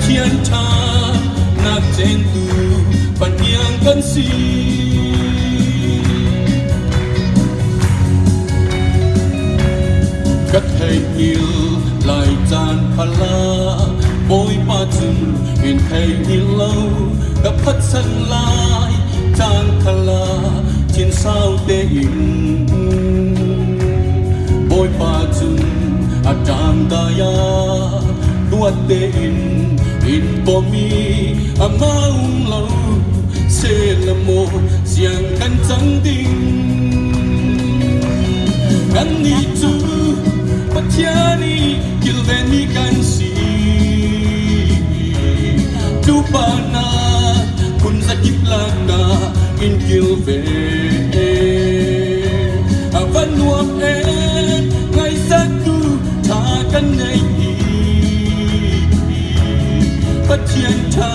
thiên tha nạc trên tu phần nhang cân si cất hay nhiều lại tràn phala bôi ba chừng in hay nhiều lâu gặp phát sân lại tràn phala trên sao tê in bôi ba chừng a tràn daya tuat tê in bomi a maung lâu se la mo siang kan chẳng ding kan ni tu patiani kilveni kan si tu pana kun sakip laka in kilve avan nuam ngai satu tha kan nei patian tha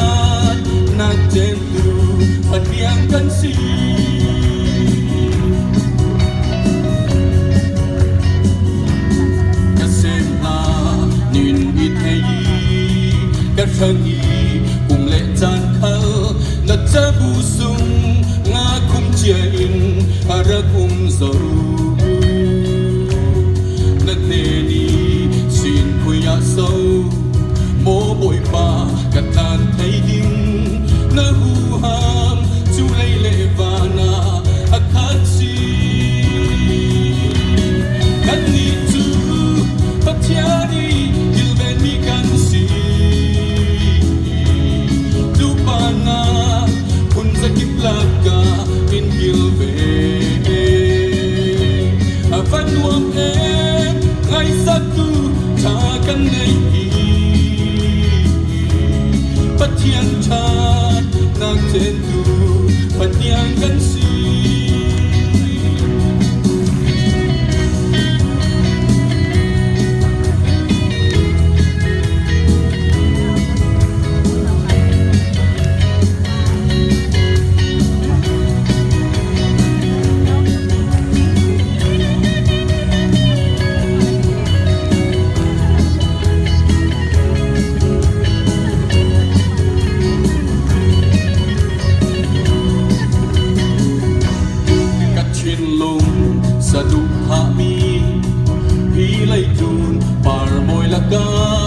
na chen tu patiang kan si khagi cùng lệ chan khal na chabu sung nga khum chia in ara kum zo na te ni sin khuya so mo boi pa ka tan thai ding na hu ham chu lei le va na akhat si kan ni tu patiani ilven mi kan si laka in gilve avan nuam ngai satu tha kan nei patian chan nak chen tu patiang kan si sa du ha mi hi lai tun par moi la ka